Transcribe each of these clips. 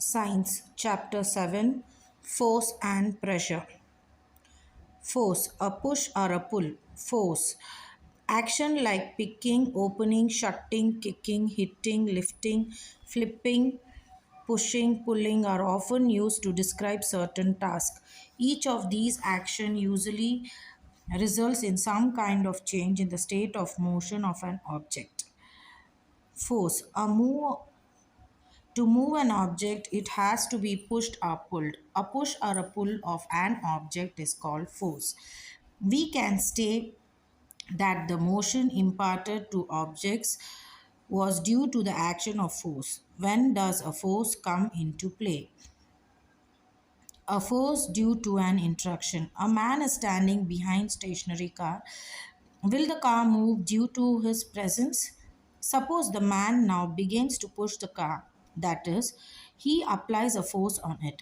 Science, Chapter 7, Force and Pressure. Force, a push or a pull. Force, action like picking, opening, shutting, kicking, hitting, lifting, flipping, pushing, pulling are often used to describe certain tasks. Each of these actions usually results in some kind of change in the state of motion of an object. Force, to move an object, it has to be pushed or pulled. A push or a pull of an object is called force. We can say that the motion imparted to objects was due to the action of force. When does a force come into play? A force due to an interaction. A man is standing behind stationary car. Will the car move due to his presence? Suppose the man now begins to push the car. That is, he applies a force on it.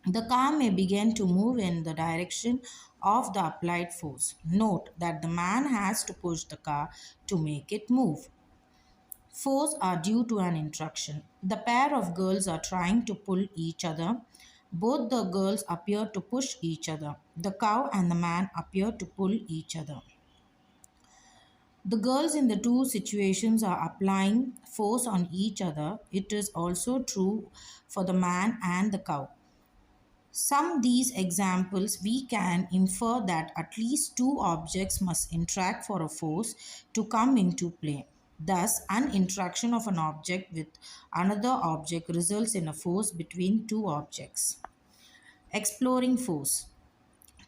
The car may begin to move in the direction of the applied force. Note that the man has to push the car to make it move. Force are due to an interaction. The pair of girls are trying to pull each other. Both the girls appear to push each other. The cow and the man appear to pull each other. The girls in the two situations are applying force on each other. It is also true for the man and the cow. Some these examples we can infer that at least two objects must interact for a force to come into play. Thus, an interaction of an object with another object results in a force between two objects. Exploring force.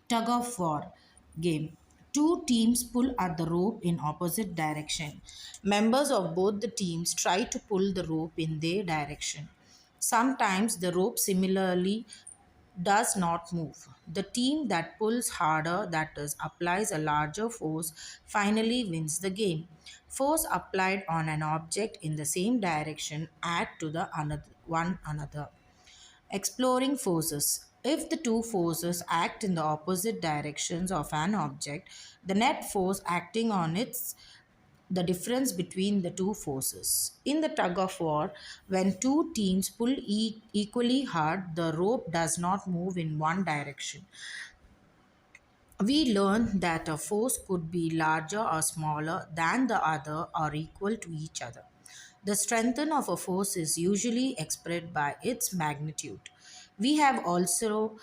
Tug of war game. Two teams pull at the rope in opposite direction. Members of both the teams try to pull the rope in their direction. Sometimes the rope similarly does not move. The team that pulls harder, that is, applies a larger force, finally wins the game. Force applied on an object in the same direction add to the one another. Exploring forces. If the two forces act in the opposite directions of an object, the net force acting on its the difference between the two forces. In the tug of war, when two teams pull equally hard, the rope does not move in one direction. We learn that a force could be larger or smaller than the other or equal to each other. The strength of a force is usually expressed by its magnitude. We have also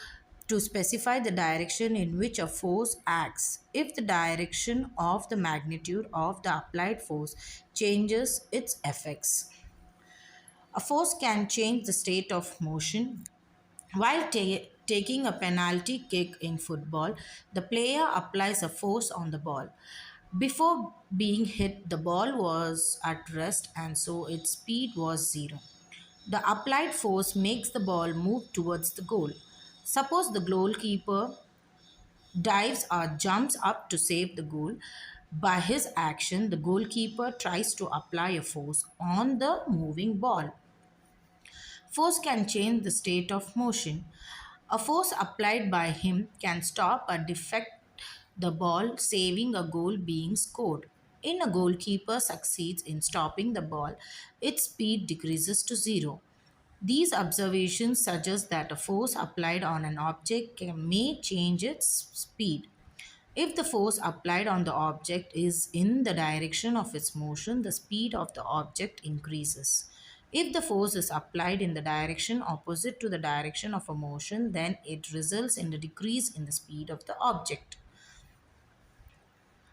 to specify the direction in which a force acts. If the direction of the magnitude of the applied force changes its effects. A force can change the state of motion. While taking a penalty kick in football, the player applies a force on the ball. Before being hit, the ball was at rest and so its speed was zero. The applied force makes the ball move towards the goal. Suppose the goalkeeper dives or jumps up to save the goal. By his action, the goalkeeper tries to apply a force on the moving ball. Force can change the state of motion. A force applied by him can stop or deflect the ball, saving a goal being scored. In a goalkeeper succeeds in stopping the ball, its speed decreases to zero. These observations suggest that a force applied on an object may change its speed. If the force applied on the object is in the direction of its motion, the speed of the object increases. If the force is applied in the direction opposite to the direction of a motion, then it results in a decrease in the speed of the object.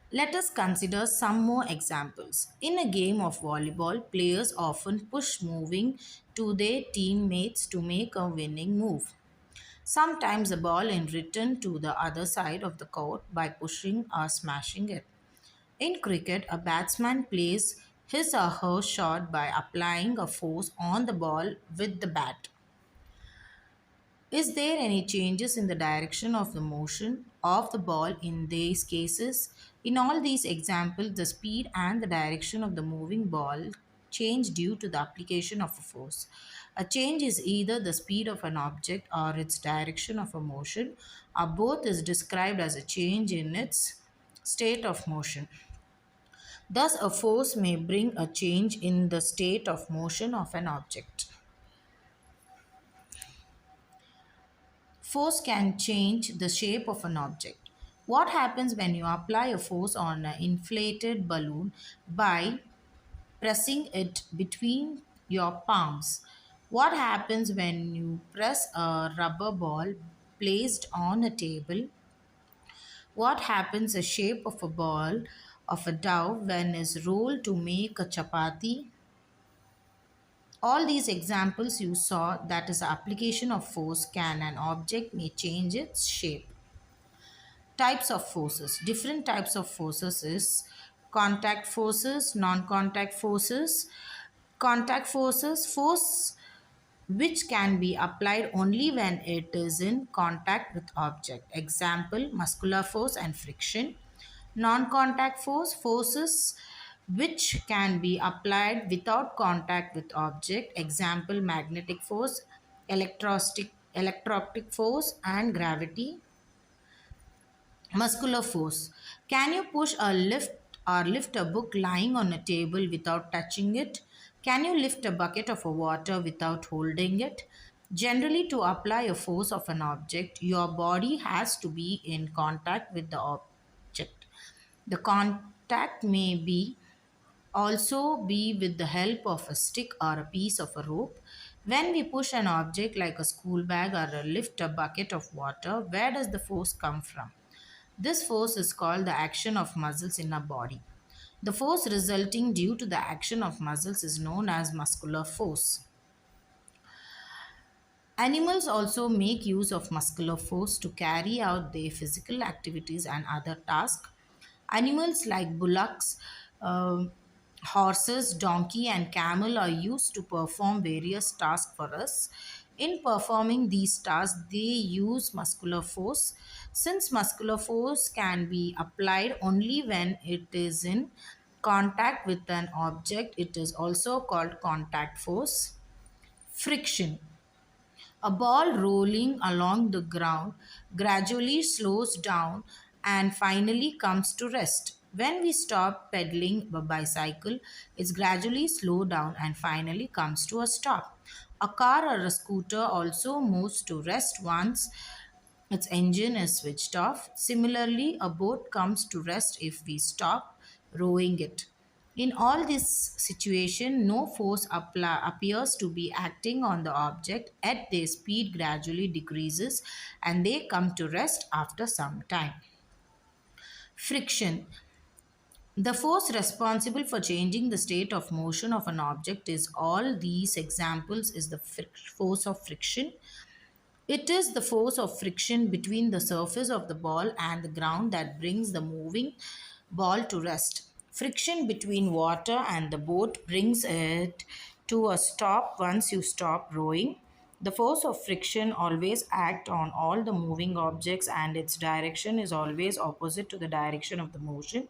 Let us consider some more examples. In a game of volleyball, players often push moving to their teammates to make a winning move. Sometimes a ball is returned to the other side of the court by pushing or smashing it. In cricket, a batsman plays his or her shot by applying a force on the ball with the bat. Is there any changes in the direction of the motion of the ball in these cases? In all these examples, the speed and the direction of the moving ball change due to the application of a force. A change is either the speed of an object or its direction of a motion, or both is described as a change in its state of motion. Thus, a force may bring a change in the state of motion of an object. Force can change the shape of an object. What happens when you apply a force on an inflated balloon by pressing it between your palms? What happens when you press a rubber ball placed on a table? What happens a shape of a ball of a dough when is rolled to make a chapati? All these examples you saw, that is the application of force, can an object may change its shape. Types of forces. Different types of forces is contact forces, non-contact forces. Contact forces, force which can be applied only when it is in contact with object. Example, muscular force and friction. Non-contact force, forces which can be applied without contact with object. Example, magnetic force, electrostatic force and gravity. Muscular force. Can you push a lift or lift a book lying on a table without touching it? Can you lift a bucket of water without holding it? Generally, to apply a force of an object, your body has to be in contact with the object. The contact may be also be with the help of a stick or a piece of a rope. When we push an object like a school bag or lift a bucket of water, where does the force come from? This force is called the action of muscles in a body. The force resulting due to the action of muscles is known as muscular force. Animals also make use of muscular force to carry out their physical activities and other tasks. Animals like bullocks, horses, donkey, and camel are used to perform various tasks for us. In performing these tasks, they use muscular force. Since muscular force can be applied only when it is in contact with an object, it is also called contact force. Friction. A ball rolling along the ground gradually slows down and finally comes to rest. When we stop pedaling a bicycle, it gradually slows down and finally comes to a stop. A car or a scooter also moves to rest once its engine is switched off. Similarly, a boat comes to rest if we stop rowing it. In all this situation, no force appears to be acting on the object, yet their speed gradually decreases and they come to rest after some time. Friction. The force responsible for changing the state of motion of an object is all these examples is the force of friction. It is the force of friction between the surface of the ball and the ground that brings the moving ball to rest. Friction between water and the boat brings it to a stop once you stop rowing. The force of friction always acts on all the moving objects and its direction is always opposite to the direction of the motion.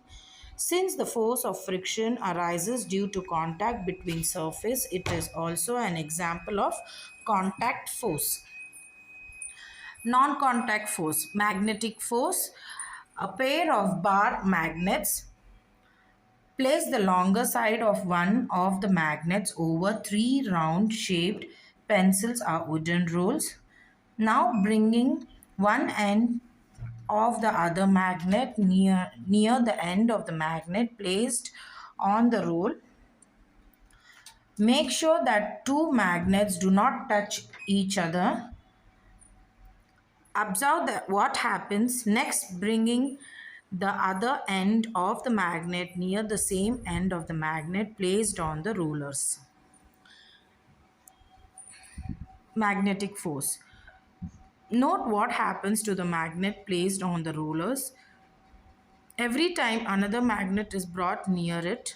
Since the force of friction arises due to contact between surface, it is also an example of contact force. Non-contact force, magnetic force. A pair of bar magnets. Place the longer side of one of the magnets over three round shaped pencils or wooden rolls. Now bringing one end of the other magnet near the end of the magnet placed on the roll. Make sure that two magnets do not touch each other. Observe that what happens next, bringing the other end of the magnet near the same end of the magnet placed on the rollers. Magnetic force. Note what happens to the magnet placed on the rollers. Every time another magnet is brought near it,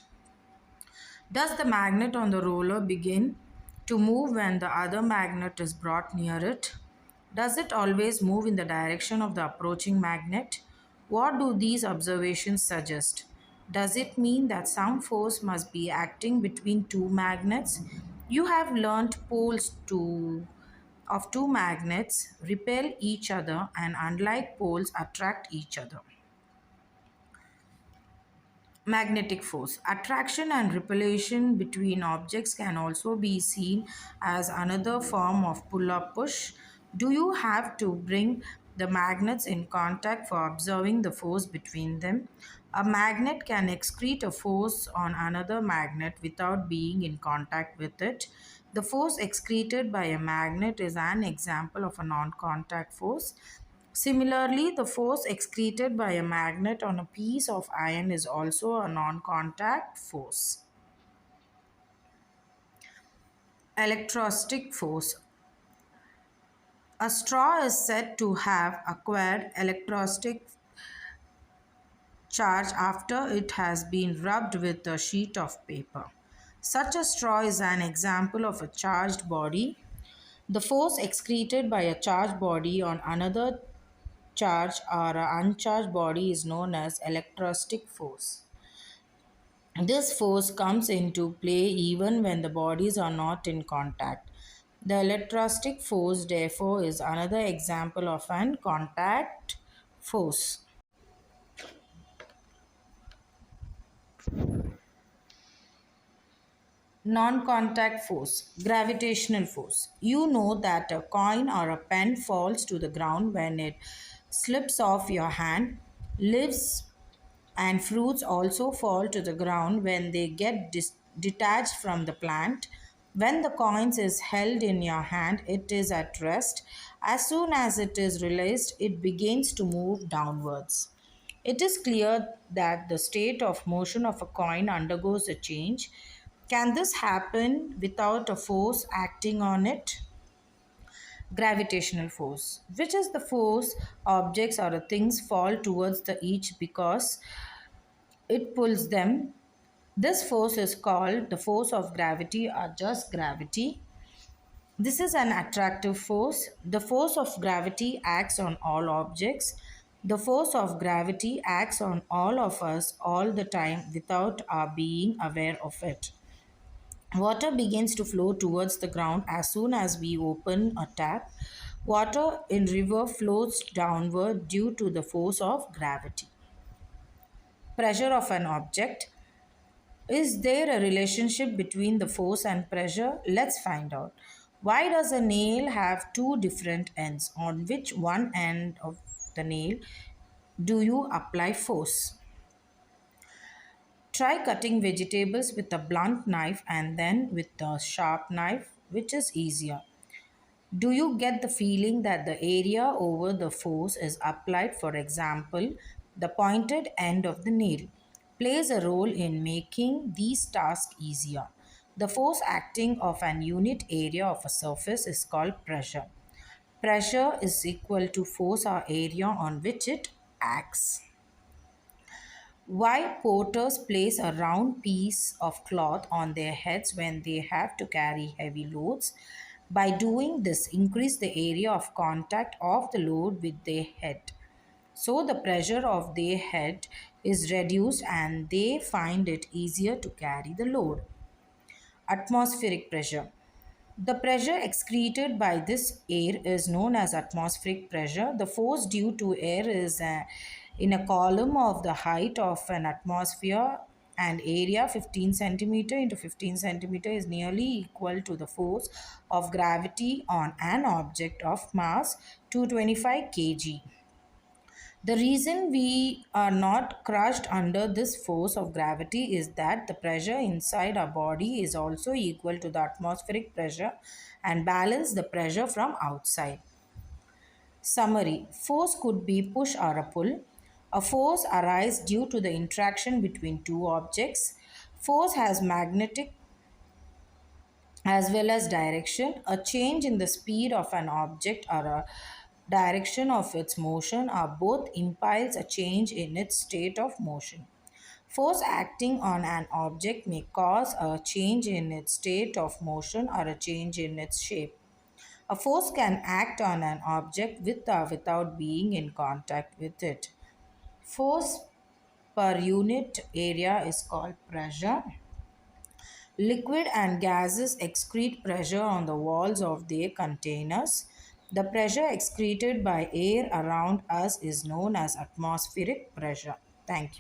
does the magnet on the roller begin to move when the other magnet is brought near it? Does it always move in the direction of the approaching magnet? What do these observations suggest? Does it mean that some force must be acting between two magnets? You have learnt of two magnets repel each other and unlike poles attract each other. Magnetic force. Attraction and repulsion between objects can also be seen as another form of pull or push. Do you have to bring the magnets in contact for observing the force between them? A magnet can excrete a force on another magnet without being in contact with it. The force excreted by a magnet is an example of a non contact force. Similarly, the force excreted by a magnet on a piece of iron is also a non contact force. Electrostatic force. A straw is said to have acquired electrostatic charge after it has been rubbed with a sheet of paper. Such a straw is an example of a charged body. The force excreted by a charged body on another charged or uncharged body is known as electrostatic force. This force comes into play even when the bodies are not in contact. The electrostatic force, therefore, is another example of an contact force. Non contact force, gravitational force. You know that a coin or a pen falls to the ground when it slips off your hand. Leaves and fruits also fall to the ground when they get detached from the plant. When the coins is held in your hand, it is at rest. As soon as it is released, it begins to move downwards. It is clear that the state of motion of a coin undergoes a change. Can this happen without a force acting on it? Gravitational force, which is the force objects or things fall towards the each because it pulls them. This force is called the force of gravity or just gravity. This is an attractive force. The force of gravity acts on all objects. The force of gravity acts on all of us all the time without our being aware of it. Water begins to flow towards the ground as soon as we open a tap. Water in river flows downward due to the force of gravity. Pressure of an object. Is there a relationship between the force and pressure? Let's find out. Why does a nail have two different ends? On which one end of the nail do you apply force? Try cutting vegetables with a blunt knife and then with a sharp knife, which is easier. Do you get the feeling that the area over the force is applied, for example, the pointed end of the nail, plays a role in making these tasks easier? The force acting of an unit area of a surface is called pressure. Pressure is equal to force or area on which it acts. Why porters place a round piece of cloth on their heads when they have to carry heavy loads? By doing this, increase the area of contact of the load with their head. So the pressure of their head is reduced and they find it easier to carry the load. Atmospheric pressure. The pressure excreted by this air is known as atmospheric pressure. The force due to air is in a column of the height of an atmosphere and area 15 centimeter into 15 centimeter is nearly equal to the force of gravity on an object of mass 225 kg. The reason we are not crushed under this force of gravity is that the pressure inside our body is also equal to the atmospheric pressure and balance the pressure from outside. Summary. Force could be push or a pull. A force arises due to the interaction between two objects. Force has magnetic as well as direction. A change in the speed of an object or a direction of its motion are both implies a change in its state of motion. Force acting on an object may cause a change in its state of motion or a change in its shape. A force can act on an object with or without being in contact with it. Force per unit area is called pressure. Liquid and gases excrete pressure on the walls of their containers. The pressure excreted by air around us is known as atmospheric pressure. Thank you.